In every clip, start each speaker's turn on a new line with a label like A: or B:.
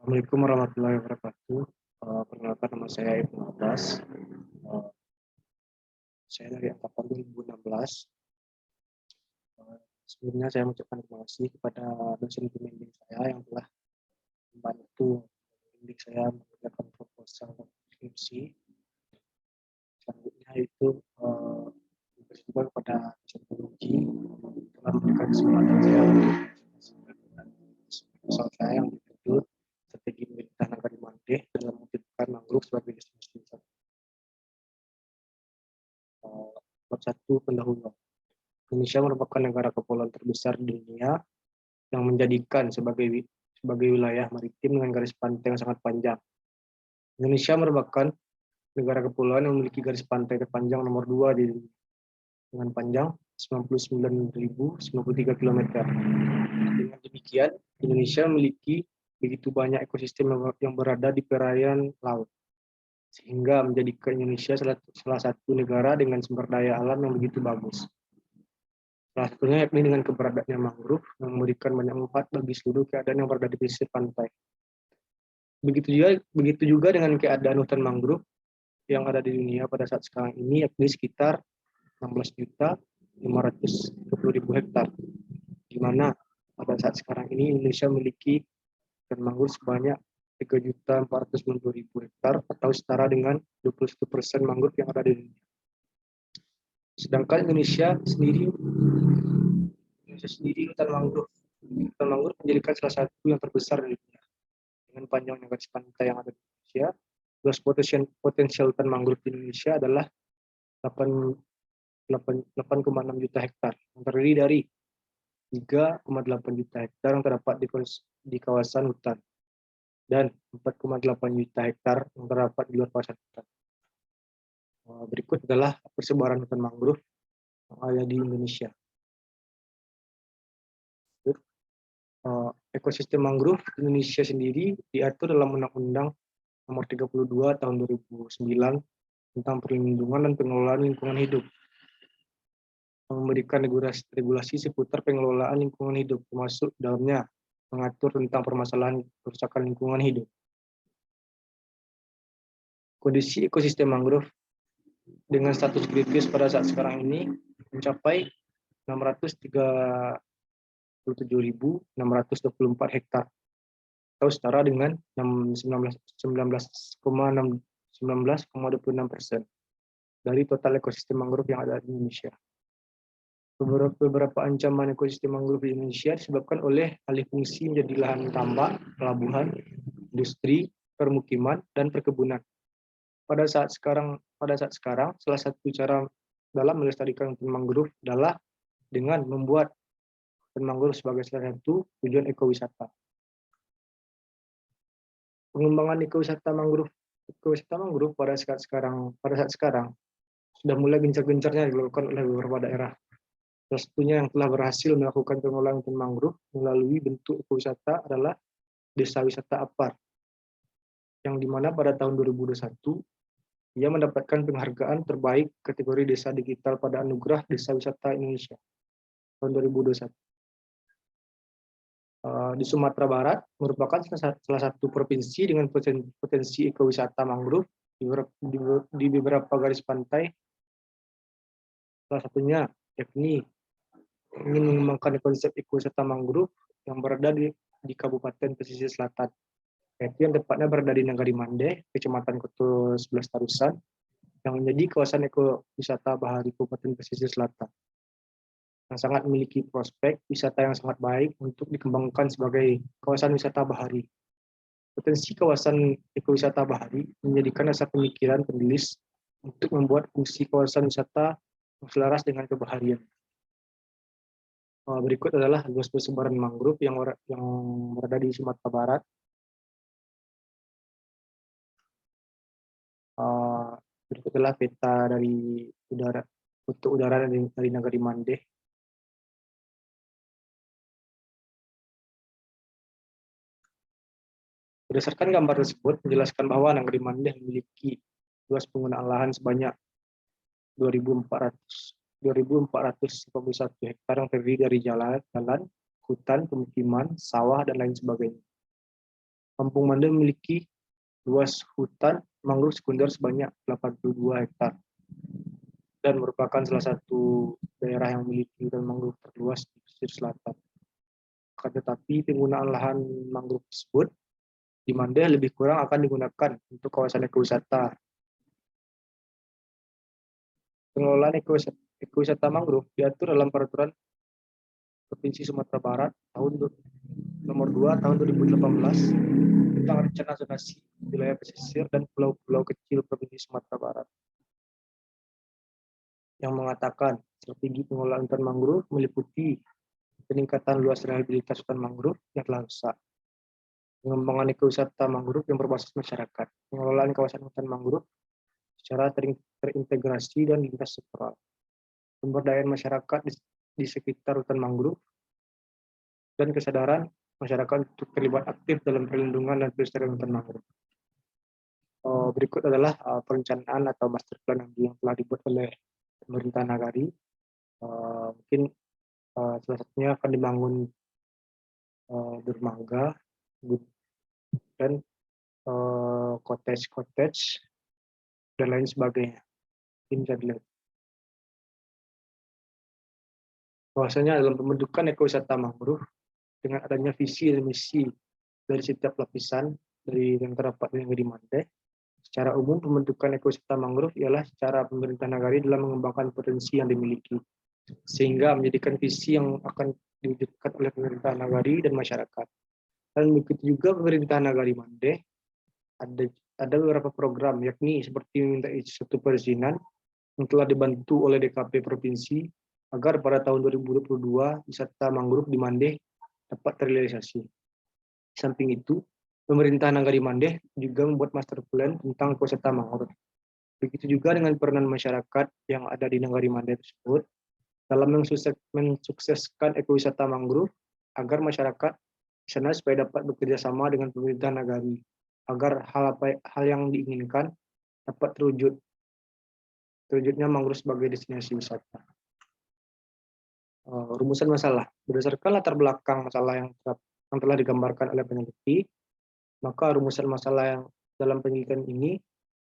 A: Assalamualaikum warahmatullahi wabarakatuh. Perkenalkan nama saya Ibnu Abbas. Eh, saya dari angkatan 2016. Sebelumnya saya mengucapkan terima kasih kepada dosen pembimbing saya yang telah membantu membimbing saya mengerjakan proposal skripsi. Selanjutnya itu terima kasih juga kepada dosen penguji telah memberikan kesempatan saya proposal saya yang berjudul Strategi Pemerintah Negara Mandeh dalam mewujudkan mangrove sebagai destinasi wisata. Bab 1 pendahuluan. Indonesia merupakan negara kepulauan terbesar di dunia yang menjadikan sebagai wilayah maritim dengan garis pantai yang sangat panjang. Indonesia merupakan negara kepulauan yang memiliki garis pantai terpanjang nomor 2 di dunia dengan panjang 99.093 km. Dengan demikian, Indonesia memiliki begitu banyak ekosistem yang berada di perairan laut, sehingga menjadikan Indonesia salah satu negara dengan sumber daya alam yang begitu bagus. Salah satunya yakni dengan keberadaannya mangrove yang memberikan banyak manfaat bagi seluruh keadaan yang berada di pesisir pantai. Begitu juga dengan keadaan hutan mangrove yang ada di dunia pada saat sekarang ini, yakni sekitar 16.530.000 hektar, di mana pada saat sekarang ini Indonesia memiliki hutan mangrove sebanyak 3.490.000 hektar atau setara dengan 21% mangrove yang ada di dunia. Sedangkan Indonesia sendiri hutan mangrove menjadikan salah satu yang terbesar di dunia. Dengan panjangnya garis pantai yang ada di Indonesia, luas potensial hutan mangrove di Indonesia adalah 8,6 juta hektar, yang terdiri dari 3,8 juta hektar yang terdapat di kawasan hutan dan 4,8 juta hektar yang terdapat di luar kawasan hutan. Berikut adalah persebaran hutan mangrove yang ada di Indonesia. Ekosistem mangrove Indonesia sendiri diatur dalam Undang-Undang Nomor 32 Tahun 2009 tentang perlindungan dan pengelolaan lingkungan hidup, yang memberikan regulasi seputar pengelolaan lingkungan hidup, termasuk dalamnya mengatur tentang permasalahan kerusakan lingkungan hidup. Kondisi ekosistem mangrove dengan status kritis pada saat sekarang ini mencapai 637.624 hektar atau setara dengan 19,26% dari total ekosistem mangrove yang ada di Indonesia. Beberapa ancaman ekosistem mangrove di Indonesia disebabkan oleh alih fungsi menjadi lahan tambak, pelabuhan, industri, permukiman, dan perkebunan. Pada saat sekarang, salah satu cara dalam melestarikan hutan mangrove adalah dengan membuat hutan mangrove sebagai salah satu tujuan ekowisata. Pengembangan ekowisata mangrove pada saat sekarang sudah mulai gencar-gencarnya dilakukan oleh beberapa daerah. Salah satunya yang telah berhasil melakukan pengelolaan hutan mangrove melalui bentuk ekowisata adalah Desa Wisata Apar, yang dimana pada tahun 2021 ia mendapatkan penghargaan terbaik kategori desa digital pada Anugerah Desa Wisata Indonesia tahun 2021. Di Sumatera Barat merupakan salah satu provinsi dengan potensi ekowisata mangrove di beberapa garis pantai. Salah satunya yakni ingin mengembangkan konsep ekowisata mangrove yang berada di Kabupaten Pesisir Selatan, yaitu yang tepatnya berada di Nagari Mandeh, Kecamatan Kuto 11 Tarusan, yang menjadi kawasan ekowisata bahari Kabupaten Pesisir Selatan, yang sangat memiliki prospek wisata yang sangat baik untuk dikembangkan sebagai kawasan wisata bahari. Potensi kawasan ekowisata bahari menjadikan dasar pemikiran penulis untuk membuat fungsi kawasan wisata yang selaras dengan kebaharian. Berikut adalah luas persebaran mangrove yang berada di Sumatera Barat. Berikut adalah peta dari udara dari Nagari Mandeh. Berdasarkan gambar tersebut menjelaskan bahwa Nagari Mandeh memiliki luas penggunaan lahan sebanyak 2.441 hektar yang terdiri dari jalan, hutan, pemukiman, sawah, dan lain sebagainya. Kampung Mande memiliki luas hutan mangrove sekunder sebanyak 82 hektar dan merupakan salah satu daerah yang memiliki hutan mangrove terluas di pesisir selatan. Akan tetapi penggunaan lahan mangrove tersebut di Mande lebih kurang akan digunakan untuk kawasan ekowisata. Pengelolaan ekowisata mangrove diatur dalam Peraturan Provinsi Sumatera Barat nomor 2 tahun 2018 tentang rencana zonasi wilayah pesisir dan pulau-pulau kecil Provinsi Sumatera Barat, yang mengatakan strategi pengelolaan hutan mangrove meliputi peningkatan luas rehabilitas hutan mangrove yang telah rusak, pengembangan ekowisata mangrove yang berbasis masyarakat, pengelolaan kawasan hutan mangrove secara terintegrasi dan lintas sektoral, pemberdayaan masyarakat di sekitar hutan mangrove, dan kesadaran masyarakat untuk terlibat aktif dalam perlindungan dan pelestarian hutan mangrove. Berikut adalah perencanaan atau master plan yang telah dibuat oleh pemerintah Nagari. Mungkin salah satunya akan dibangun dermaga dan cottage dan lain sebagainya. Ini bisa dilihat. Bahwasanya dalam pembentukan ekowisata mangrove, dengan adanya visi dan misi dari setiap lapisan dari yang terdapat di Negeri Mande, secara umum pembentukan ekowisata mangrove ialah secara pemerintah Nagari dalam mengembangkan potensi yang dimiliki, sehingga menjadikan visi yang akan diwujudkan oleh pemerintah Nagari dan masyarakat. Dan begitu juga pemerintah Nagari Mande ada beberapa program, yakni seperti meminta suatu perizinan yang telah dibantu oleh DKP Provinsi agar pada tahun 2022 wisata mangrove di Mande dapat terrealisasi. Di samping itu, pemerintah Nagari Mande juga membuat master plan tentang ekowisata mangrove. Begitu juga dengan peranan masyarakat yang ada di Nagari Mande tersebut dalam mensukseskan ekowisata mangrove agar masyarakat di sana supaya dapat bekerja sama dengan pemerintah Nagari agar hal yang diinginkan dapat terwujudnya mangrove sebagai destinasi wisata. Rumusan masalah. Berdasarkan latar belakang masalah yang telah digambarkan oleh peneliti, maka rumusan masalah yang dalam penelitian ini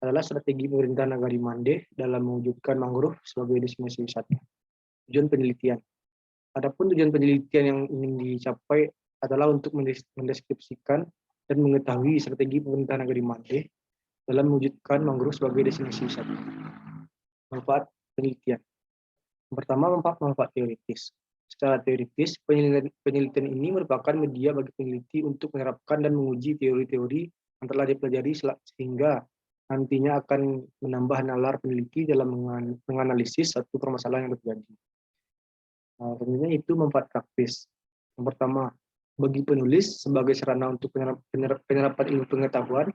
A: adalah strategi pemerintah Nagari Mande dalam mewujudkan mangrove sebagai destinasi wisata. Tujuan penelitian. Adapun tujuan penelitian yang ingin dicapai adalah untuk mendeskripsikan dan mengetahui strategi pemerintah Nagari Mande dalam mewujudkan mangrove sebagai destinasi wisata. Manfaat penelitian. Yang pertama, manfaat teoritis. Secara teoritis, penelitian ini merupakan media bagi peneliti untuk menerapkan dan menguji teori-teori yang telah dipelajari sehingga nantinya akan menambah nalar peneliti dalam menganalisis satu permasalahan yang terjadi. Tentunya itu manfaat praktis. Yang pertama, bagi penulis sebagai sarana untuk penyerapan ilmu pengetahuan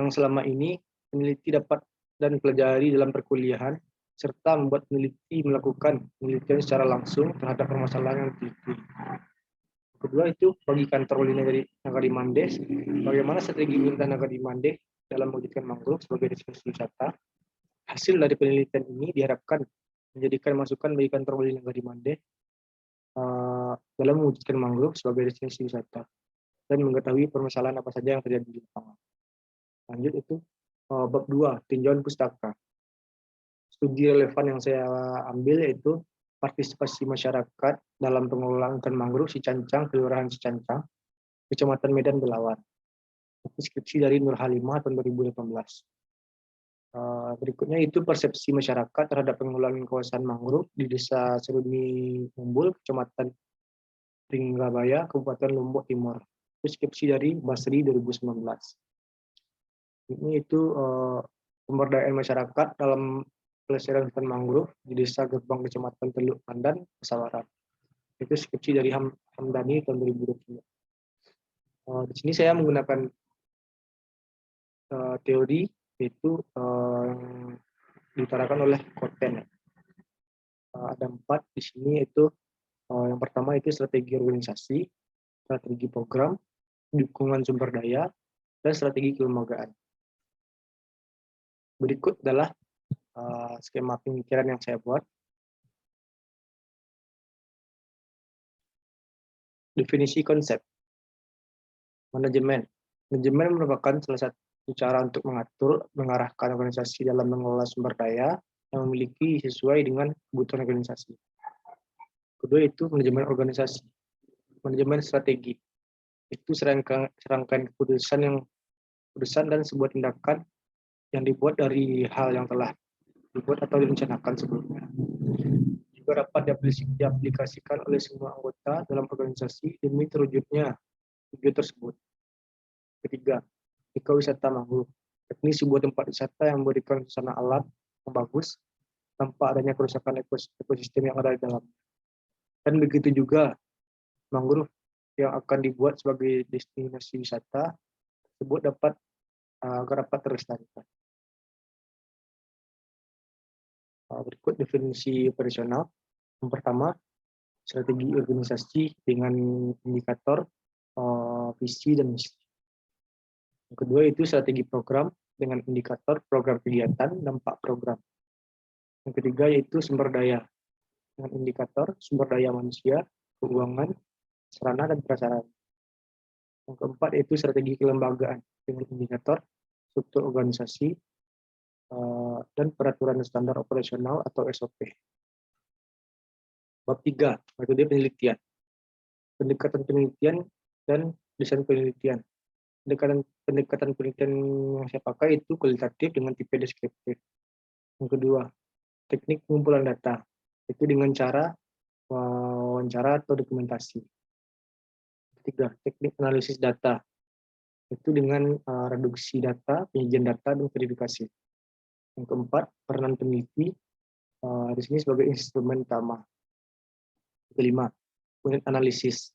A: yang selama ini peneliti dapat dan pelajari dalam perkuliahan, serta membuat peneliti melakukan penelitian secara langsung terhadap permasalahan yang diteliti. Kedua itu bagi kantor Wali Nagari Mande, bagaimana strategi pemerintah Nagari Mande dalam mewujudkan mangrove sebagai destinasi wisata. Hasil dari penelitian ini diharapkan menjadikan masukan bagi kantor Wali Nagari Mande dalam mewujudkan mangrove sebagai destinasi wisata dan mengetahui permasalahan apa saja yang terjadi di lapangan. Lanjut itu bab 2, tinjauan pustaka. Studi relevan yang saya ambil yaitu partisipasi masyarakat dalam pengelolaan hutan mangrove Cicancang, Kelurahan Cicancang, Kecamatan Medan Belawan. Deskripsi dari Nur Halimah tahun 2018. Berikutnya itu persepsi masyarakat terhadap pengelolaan kawasan mangrove di Desa Seruni Umbul, Kecamatan Ringgabaya, Kabupaten Lombok Timur. Deskripsi dari Basri 2019. Ini itu pemberdayaan masyarakat dalam pelestarian hutan mangrove di Desa Gerbang, Kecamatan Teluk Pandan, Pesawaran. Itu skripsi dari Hamdani tahun 2020. Di sini saya menggunakan teori yaitu yang diutarakan oleh Koten. Ada 4 di sini, yaitu yang pertama itu strategi organisasi, strategi program, dukungan sumber daya, dan strategi kelembagaan. Berikut adalah skema pemikiran yang saya buat. Definisi konsep. Manajemen. Manajemen merupakan salah satu cara untuk mengatur, mengarahkan organisasi dalam mengelola sumber daya yang memiliki sesuai dengan kebutuhan organisasi. Kedua itu manajemen organisasi, manajemen strategi. Itu serangkaian keputusan dan sebuah tindakan yang dibuat dari hal yang telah dibuat atau direncanakan sebelumnya. Juga dapat diaplikasikan oleh semua anggota dalam organisasi demi terwujudnya tujuan tersebut. Ketiga, ekowisata mangrove. Ini sebuah tempat wisata yang memberikan suasana alam yang bagus tanpa adanya kerusakan ekosistem yang ada di dalam. Dan begitu juga mangrove yang akan dibuat sebagai destinasi wisata tersebut agar dapat terlestarikan. Berikut definisi operasional. Yang pertama, strategi organisasi dengan indikator, visi dan misi. Yang kedua itu strategi program dengan indikator program kegiatan, dampak program. Yang ketiga yaitu sumber daya dengan indikator sumber daya manusia, keuangan, sarana dan prasarana. Yang keempat yaitu strategi kelembagaan dengan indikator struktur organisasi dan peraturan standar operasional atau SOP. Bab 3, metode penelitian. Pendekatan penelitian dan desain penelitian. Pendekatan penelitian yang saya pakai itu kualitatif dengan tipe deskriptif. Yang kedua, teknik pengumpulan data. Itu dengan cara wawancara atau dokumentasi. Ketiga, teknik analisis data. Itu dengan reduksi data, penyajian data, dan verifikasi. Yang keempat, peranan peneliti di sini sebagai instrumen utama. Yang kelima, unit analisis.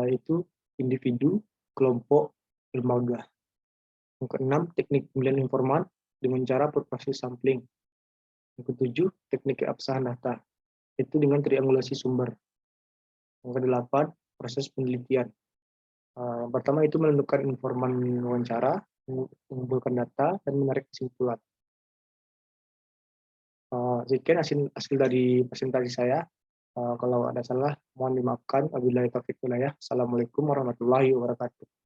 A: Itu individu, kelompok, lembaga. Yang keenam, teknik pemilihan informan dengan cara berproses sampling. Yang ketujuh, teknik keabsahan data. Itu dengan triangulasi sumber. Yang kedelapan, proses penelitian. Yang pertama itu menentukan informan wawancara, mengumpulkan data, dan menarik kesimpulan. Sekian hasil dari presentasi saya. Kalau ada salah, mohon dimaafkan. Wabillahi taufiq walhidayah. Assalamualaikum warahmatullahi wabarakatuh.